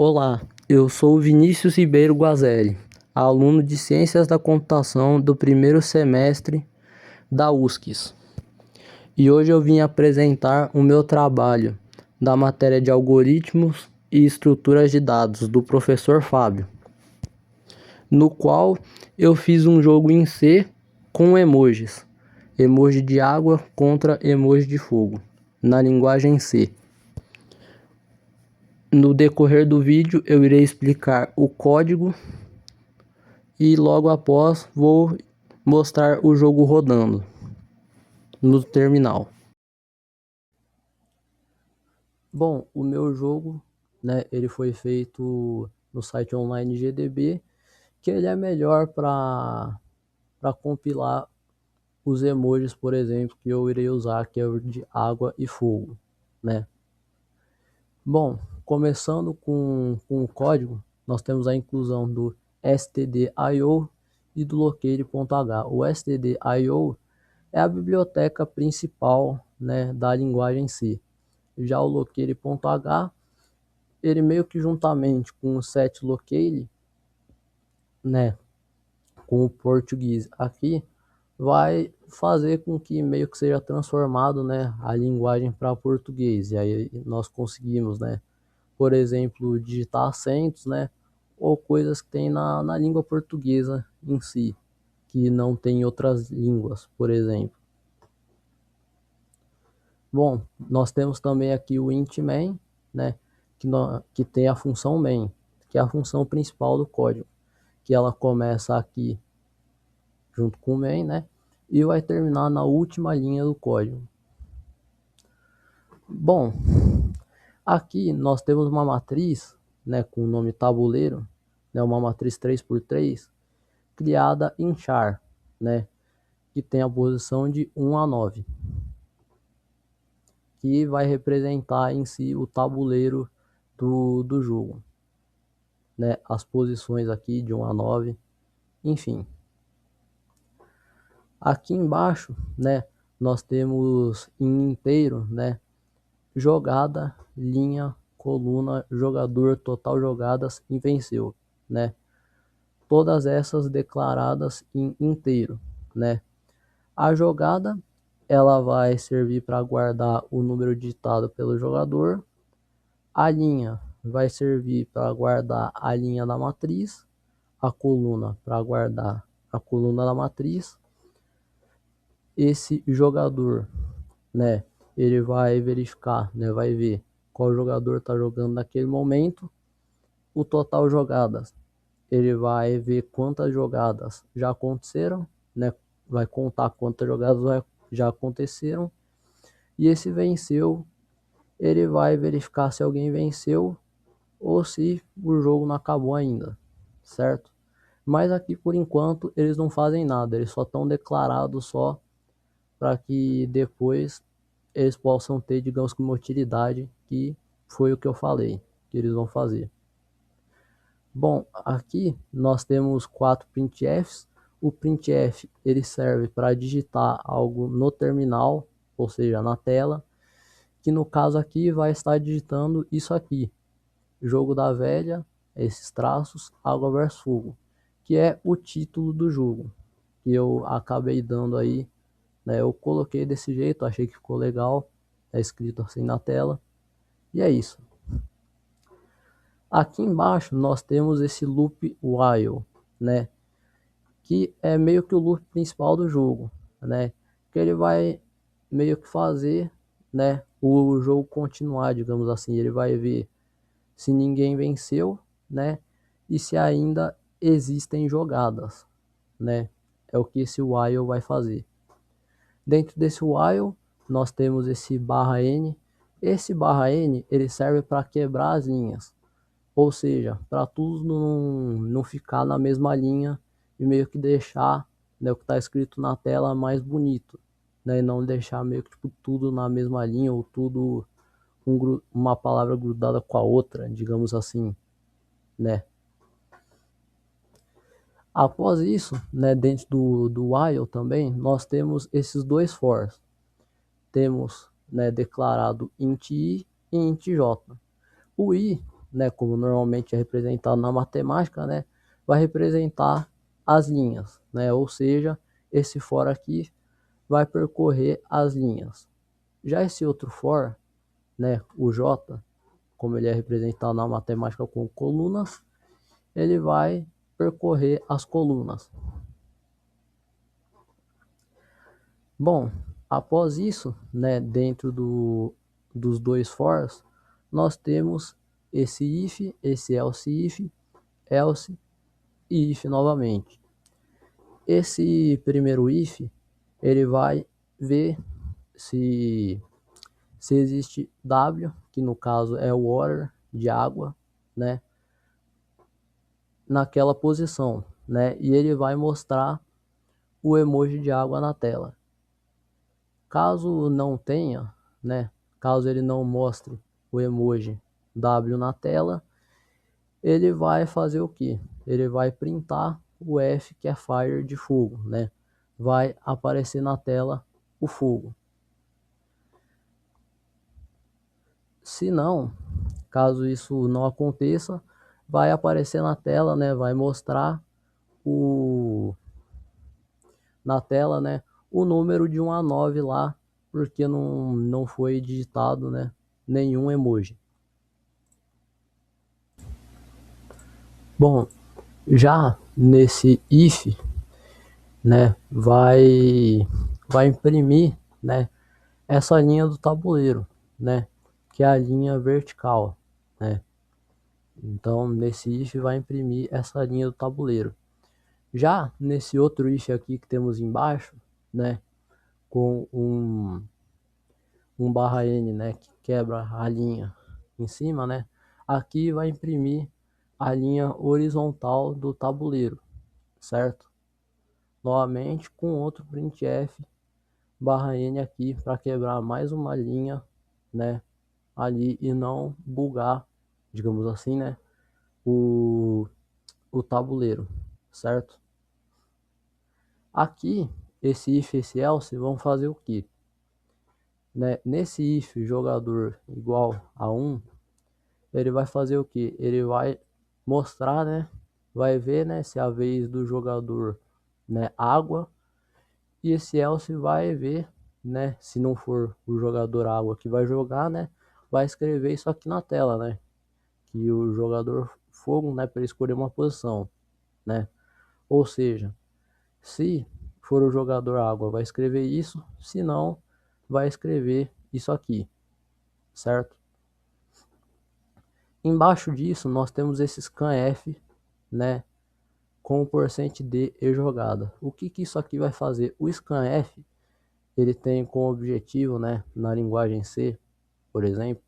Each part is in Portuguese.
Olá, eu sou Vinícius Ribeiro Guazelli, aluno de Ciências da Computação do primeiro semestre da USCS. E hoje eu vim apresentar o meu trabalho da matéria de Algoritmos e Estruturas de Dados do professor Fábio, no qual eu fiz um jogo em C com emojis, emoji de água contra emoji de fogo, na linguagem C. No decorrer do vídeo eu irei explicar o código e logo após vou mostrar o jogo rodando no terminal. Bom, o meu jogo, ele foi feito no site online GDB, que ele é melhor para compilar os emojis, por exemplo, que eu irei usar, que é o de água e fogo, né? Bom, começando com o código, nós temos a inclusão do stdio e do locale.h. O stdio é a biblioteca principal, da linguagem C. Já o locale.h, ele meio que juntamente com o setLocale, com o português aqui, vai fazer com que meio que seja transformado, a linguagem para português. E aí nós conseguimos, por exemplo, digitar acentos, ou coisas que tem na língua portuguesa em si, que não tem em outras línguas, por exemplo. Bom, nós temos também aqui o int main, que tem a função main, que é a função principal do código, que ela começa aqui junto com o main, e vai terminar na última linha do código. Bom, aqui nós temos uma matriz, com o nome tabuleiro, uma matriz 3x3, criada em char, que tem a posição de 1 a 9, que vai representar em si o tabuleiro do jogo, as posições aqui de 1 a 9, enfim. Aqui embaixo, nós temos em inteiro, jogada, linha, coluna, jogador, total jogadas e venceu, todas essas declaradas em inteiro, A jogada, ela vai servir para guardar o número digitado pelo jogador. A linha vai servir para guardar a linha da matriz, a coluna para guardar a coluna da matriz. Esse jogador, ele vai verificar, vai ver qual jogador está jogando naquele momento. O total jogadas, ele vai ver quantas jogadas já aconteceram, vai contar quantas jogadas já aconteceram. E esse venceu, ele vai verificar se alguém venceu ou se o jogo não acabou ainda, certo? Mas aqui por enquanto eles não fazem nada, eles só estão declarados só para que depois eles possam ter, digamos que uma utilidade, que foi o que eu falei que eles vão fazer. Bom, aqui nós temos 4 printfs. O printf ele serve para digitar algo no terminal, ou seja, na tela, que no caso aqui vai estar digitando isso aqui: jogo da velha, esses traços, água versus fogo, que é o título do jogo, que eu acabei dando aí, eu coloquei desse jeito, achei que ficou legal, é escrito assim na tela, e é isso. Aqui embaixo nós temos esse loop while, que é meio que o loop principal do jogo, que ele vai meio que fazer, o jogo continuar, digamos assim. Ele vai ver se ninguém venceu, e se ainda existem jogadas, é o que esse while vai fazer. Dentro desse while nós temos esse /n. Esse /n ele serve para quebrar as linhas, ou seja, para tudo não ficar na mesma linha e meio que deixar, o que está escrito na tela mais bonito, e não deixar meio que tipo, tudo na mesma linha ou tudo uma palavra grudada com a outra, digamos assim, Após isso, dentro do while também, nós temos esses dois fors. Temos, declarado int i e int j. O i né, como normalmente é representado na matemática, né, vai representar as linhas, né, ou seja, esse for aqui vai percorrer as linhas. Já esse outro for, né, o J, como ele é representado na matemática com colunas, ele vai percorrer as colunas. Bom, após isso, né, dentro dos dois fors, nós temos esse if, esse else e if novamente. Esse primeiro if, ele vai ver se existe W, que no caso é water, de água, né, naquela posição, né, e ele vai mostrar o emoji de água na tela. Caso não tenha, né, caso ele não mostre o emoji W na tela, ele vai fazer o que? Ele vai printar o F, que é fire, de fogo, né? Vai aparecer na tela o fogo. Se não, caso isso não aconteça, vai aparecer na tela, né? Vai mostrar na tela, né, o número de 1 a 9 lá, porque não foi digitado, né, nenhum emoji. Bom, já nesse if, né, vai imprimir, né, essa linha do tabuleiro, né, que é a linha vertical, né. Então, nesse if vai imprimir essa linha do tabuleiro. Já nesse outro if aqui que temos embaixo, né, com um barra N, né, que quebra a linha em cima, né, aqui vai imprimir a linha horizontal do tabuleiro, certo? Novamente com outro printf barra N aqui para quebrar mais uma linha, né, ali e não bugar, digamos assim, né, o tabuleiro, certo? Aqui, esse if e esse else vão fazer o que? Né? Nesse if jogador igual a 1, ele vai fazer o que? Ele vai mostrar, né? Vai ver, né, se é a vez do jogador, né, água, e esse else vai ver, né, se não for o jogador água que vai jogar, né, vai escrever isso aqui na tela, né, que o jogador fogo, né, para escolher uma posição, né? Ou seja, se for o jogador água, vai escrever isso, se não, vai escrever isso aqui, certo? Embaixo disso, nós temos esse scanf, né, com o %d e jogada. O que isso aqui vai fazer? O scanf, ele tem como objetivo, né, na linguagem C, por exemplo,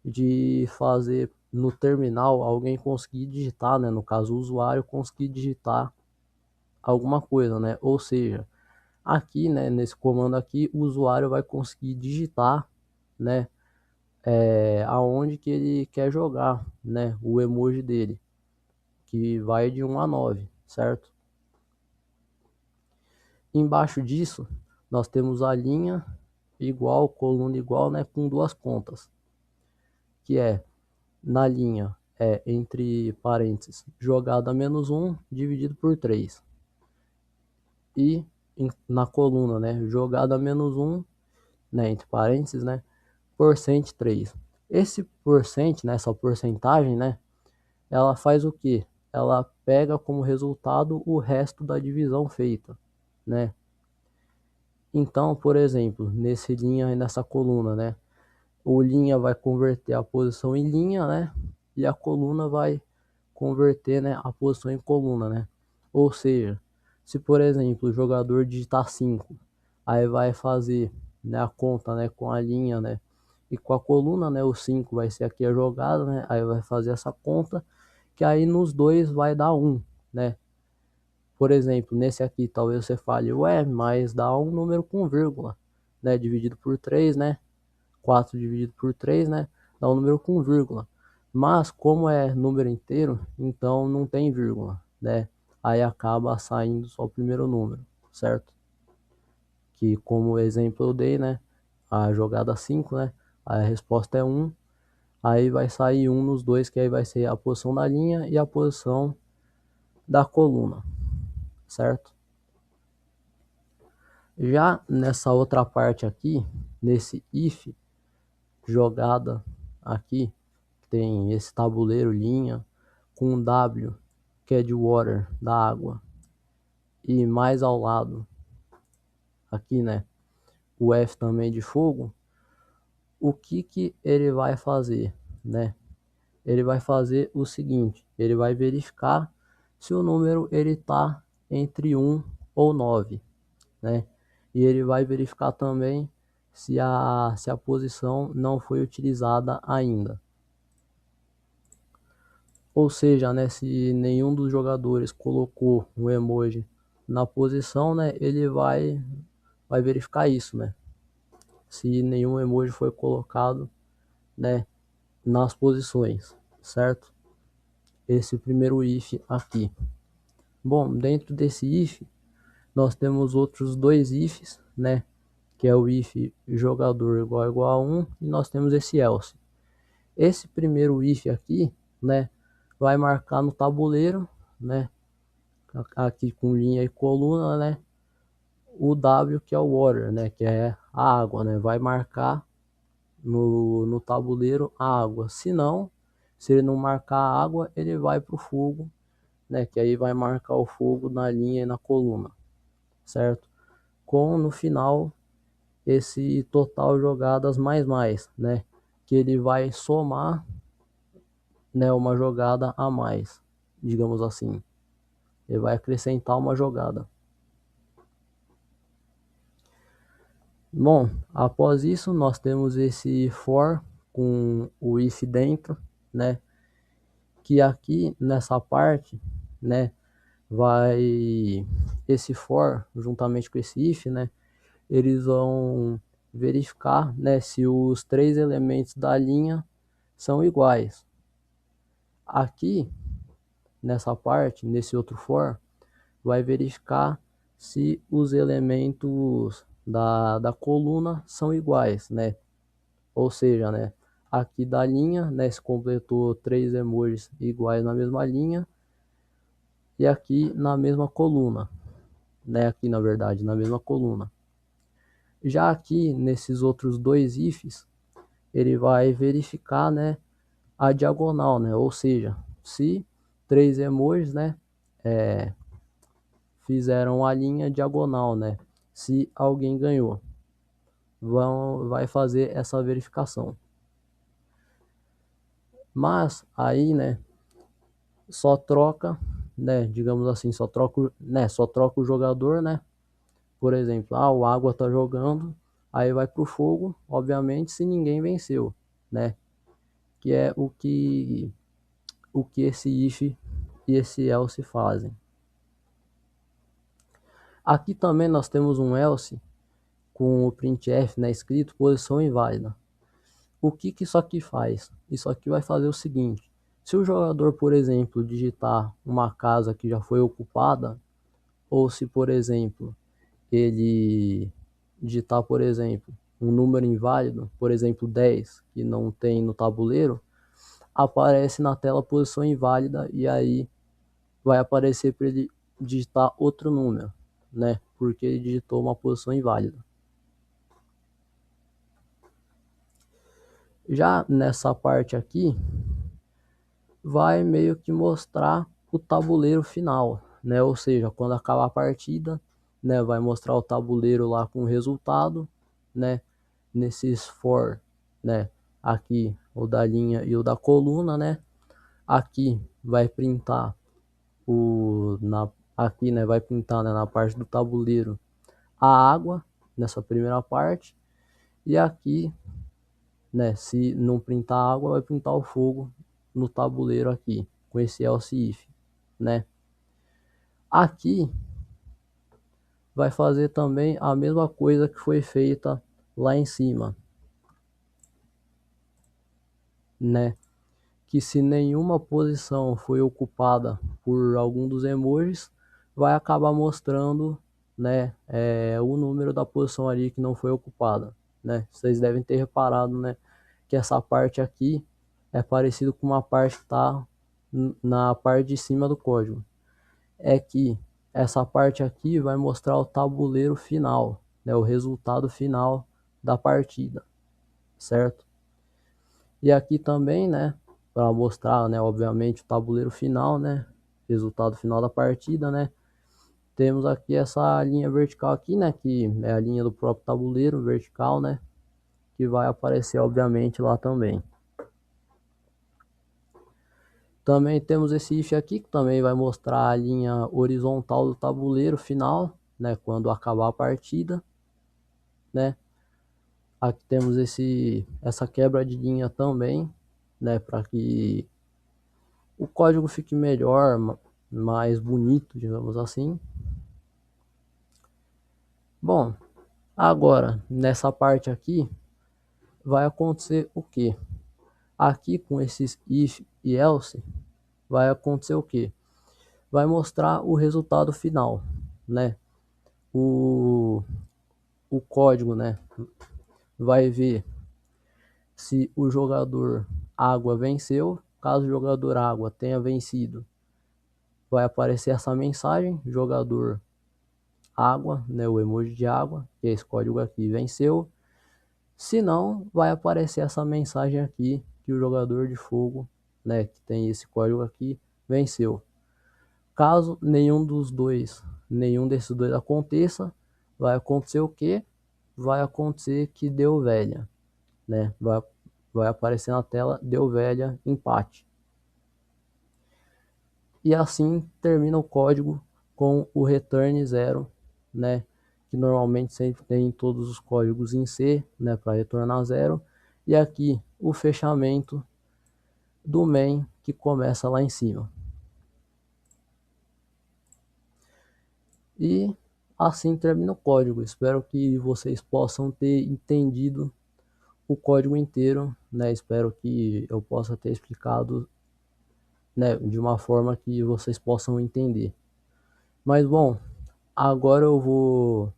de fazer no terminal alguém conseguir digitar, né, no caso o usuário conseguir digitar alguma coisa, né? Ou seja, aqui, né, nesse comando aqui, o usuário vai conseguir digitar, né, aonde que ele quer jogar, né, o emoji dele, que vai de 1 a 9, certo? Embaixo disso, nós temos a linha igual, coluna igual, né, com duas contas, que é na linha entre parênteses jogada menos 1 dividido por 3 e na coluna, né, jogada menos 1, né, entre parênteses, né, porcento 3. Esse porcento, né, essa porcentagem, né, ela faz o que? Ela pega como resultado o resto da divisão feita, né? Então, por exemplo, nesse linha e nessa coluna, né, o linha vai converter a posição em linha, né, e a coluna vai converter, né, a posição em coluna, né? Ou seja, se por exemplo o jogador digitar 5, aí vai fazer, né, a conta, né, com a linha, né, e com a coluna, né, o 5 vai ser aqui a jogada, né, aí vai fazer essa conta, que aí nos dois vai dar 1, né? Por exemplo, nesse aqui talvez você fale, ué, mas dá um número com vírgula, né, dividido por 3, né? 4 dividido por 3, né, dá um número com vírgula. Mas como é número inteiro, então não tem vírgula, né? Aí acaba saindo só o primeiro número, certo? Que como exemplo eu dei, né, a jogada 5, né, a resposta é 1, aí vai sair um nos dois, que aí vai ser a posição da linha e a posição da coluna, certo? Já nessa outra parte aqui, nesse if jogada aqui, tem esse tabuleiro linha com um W, que é de water, da água, e mais ao lado aqui, né, o F também de fogo. O que ele vai fazer, né? Ele vai fazer o seguinte, ele vai verificar se o número ele tá entre 1 ou 9, né? E ele vai verificar também se a posição não foi utilizada ainda. Ou seja, né, se nenhum dos jogadores colocou um emoji na posição, né, ele vai verificar isso, né? Se nenhum emoji foi colocado, né, nas posições, certo? Esse primeiro if aqui. Bom, dentro desse if, nós temos outros dois ifs, né? Que é o if jogador igual a 1 e nós temos esse else. Esse primeiro if aqui, né, vai marcar no tabuleiro, né, aqui com linha e coluna, né, o W que é o water, né, que é a água, né, vai marcar no tabuleiro a água. Se não, se ele não marcar a água, ele vai para o fogo, né, que aí vai marcar o fogo na linha e na coluna, certo? Com no final esse total jogadas mais, né, que ele vai somar, né, uma jogada a mais, digamos assim. Ele vai acrescentar uma jogada. Bom, após isso nós temos esse for com o if dentro, né? Que aqui nessa parte, né, vai esse for juntamente com esse if, né? Eles vão verificar, né, se os três elementos da linha são iguais. Aqui nessa parte, nesse outro for, vai verificar se os elementos da coluna são iguais, né? Ou seja, né, aqui da linha, né, se completou três emojis iguais na mesma linha e aqui na mesma coluna, né, aqui na verdade na mesma coluna. Já aqui nesses outros dois ifs, ele vai verificar, né, a diagonal, né, ou seja, se três emojis, né, fizeram a linha diagonal, né, se alguém ganhou, vai fazer essa verificação. Mas aí, né, só troca, né, digamos assim, só troca o jogador, né? Por exemplo, o água tá jogando, aí vai pro fogo, obviamente, se ninguém venceu, né? Que é o que esse if e esse else fazem. Aqui também nós temos um else com o printf, né, escrito posição inválida. O que isso aqui faz? Isso aqui vai fazer o seguinte: se o jogador, por exemplo, digitar uma casa que já foi ocupada, ou se, por exemplo, ele digitar, por exemplo, um número inválido, por exemplo, 10, que não tem no tabuleiro, aparece na tela posição inválida e aí vai aparecer para ele digitar outro número, né? Porque ele digitou uma posição inválida. Já nessa parte aqui, vai meio que mostrar o tabuleiro final, né? Ou seja, quando acabar a partida, né, vai mostrar o tabuleiro lá com o resultado, né? Nesses for, né? Aqui o da linha e o da coluna, né? Aqui vai printar aqui, né, vai printar, né, na parte do tabuleiro a água nessa primeira parte e aqui, né, se não printar água, vai printar o fogo no tabuleiro aqui, com esse else if, né? Aqui vai fazer também a mesma coisa que foi feita lá em cima, né? Que se nenhuma posição foi ocupada por algum dos emojis, vai acabar mostrando, né, o número da posição ali que não foi ocupada, né? Vocês devem ter reparado, né, que essa parte aqui é parecido com uma parte que está na parte de cima do código. É que essa parte aqui vai mostrar o tabuleiro final, né, o resultado final da partida, certo? E aqui também, né, para mostrar, né, obviamente o tabuleiro final, né, resultado final da partida, né, temos aqui essa linha vertical aqui, né, que é a linha do próprio tabuleiro vertical, né, que vai aparecer obviamente lá também. Também temos esse if aqui que também vai mostrar a linha horizontal do tabuleiro final, né, quando acabar a partida, né. Aqui temos essa quebra de linha também, né, para que o código fique melhor, mais bonito, digamos assim. Bom, agora nessa parte aqui vai acontecer o que? Aqui com esses if e else vai acontecer o que? Vai mostrar o resultado final, né? O, o código, né? Vai ver se o jogador água venceu. Caso o jogador água tenha vencido, vai aparecer essa mensagem, jogador água, né, o emoji de água, que é esse código aqui, venceu. Se não, vai aparecer essa mensagem aqui, que o jogador de fogo, né, que tem esse código aqui, venceu. Caso nenhum desses dois aconteça, vai acontecer o que? Vai acontecer que deu velha, né? Vai aparecer na tela, deu velha, empate. E assim termina o código com o return 0, né? Que normalmente sempre tem todos os códigos em C, né? Para retornar 0. E aqui o fechamento do main que começa lá em cima. E assim termina o código. Espero que vocês possam ter entendido o código inteiro, né? Espero que eu possa ter explicado, né, de uma forma que vocês possam entender. Mas bom, agora eu vou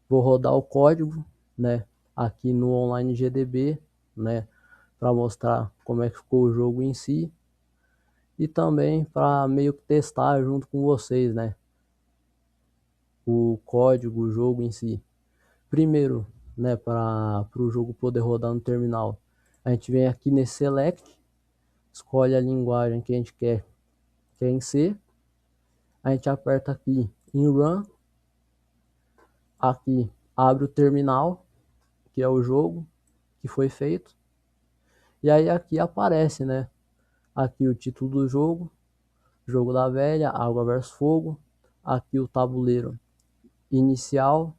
rodar o código, né, aqui no online GDB, né, para mostrar como é que ficou o jogo em si e também para meio que testar junto com vocês, né, o código, o jogo em si. Primeiro, né, para o jogo poder rodar no terminal, a gente vem aqui nesse select, escolhe a linguagem que a gente quer, que é em C, a gente aperta aqui em Run, aqui abre o terminal, que é o jogo que foi feito, e aí aqui aparece, né, aqui o título do jogo, jogo da velha, água versus fogo, aqui o tabuleiro inicial,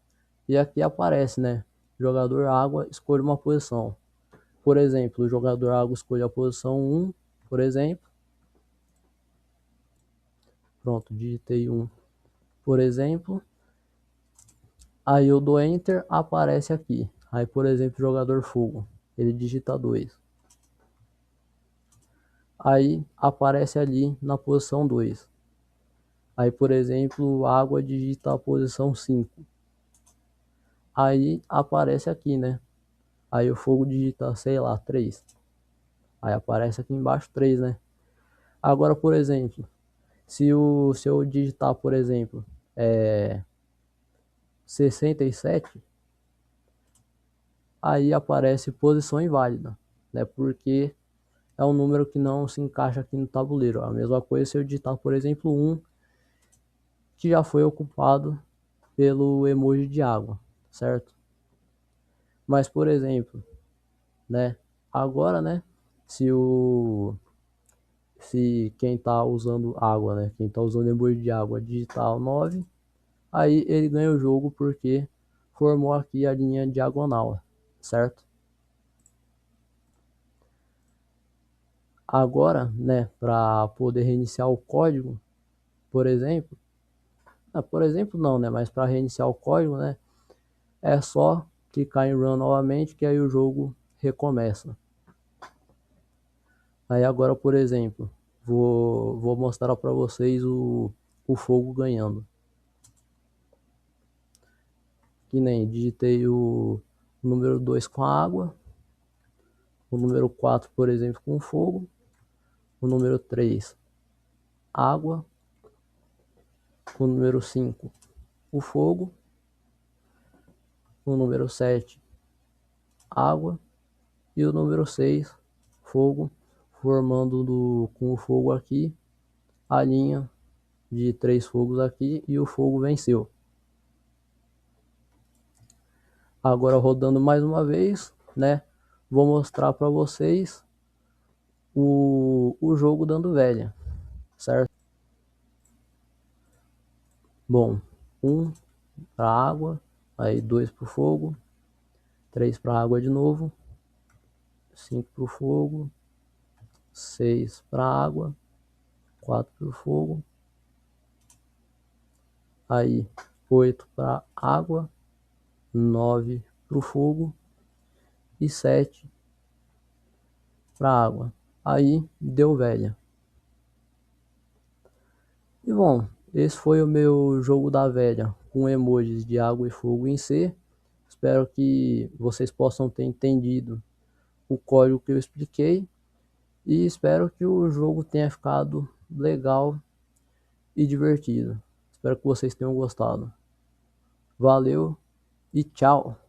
e aqui aparece, né, jogador água, escolha uma posição. Por exemplo, o jogador água escolhe a posição 1, por exemplo. Pronto, digitei 1, por exemplo. Aí eu dou Enter, aparece aqui. Aí, por exemplo, jogador fogo, ele digita 2. Aí aparece ali na posição 2. Aí, por exemplo, água digita a posição 5. Aí aparece aqui, né? Aí o fogo digita, sei lá, 3. Aí aparece aqui embaixo 3, né? Agora, por exemplo, se eu digitar, por exemplo, 67, aí aparece posição inválida, né? Porque é um número que não se encaixa aqui no tabuleiro. A mesma coisa se eu digitar, por exemplo, 1, que já foi ocupado pelo emoji de água, certo? Mas, por exemplo, né? Agora, né? Se o se quem está usando água, né? Quem está usando emoji de água digital 9, aí ele ganha o jogo porque formou aqui a linha diagonal, certo? Agora, né, para poder reiniciar o código, por exemplo, por exemplo não, né, mas para reiniciar o código, né, é só clicar em Run novamente que aí o jogo recomeça. Aí agora, por exemplo, vou mostrar para vocês o fogo ganhando. Que nem digitei o número 2 com a água, O número 4, por exemplo, com fogo. O número 3, água. O número 5, o fogo. O número 7, água. E o número 6, fogo, formando com o fogo aqui a linha de 3 fogos aqui, e o fogo venceu. Agora rodando mais uma vez, né? Vou mostrar para vocês o jogo dando velha, certo? Bom, 1 para água, aí 2 para o fogo, 3 para água de novo, 5 para o fogo, 6 para água, 4 para o fogo, aí 8 para água, 9 para o fogo e 7 para água. Aí deu velha. E bom, esse foi o meu jogo da velha com emojis de água e fogo em C. Espero que vocês possam ter entendido o código que eu expliquei e espero que o jogo tenha ficado legal e divertido. Espero que vocês tenham gostado. Valeu e tchau!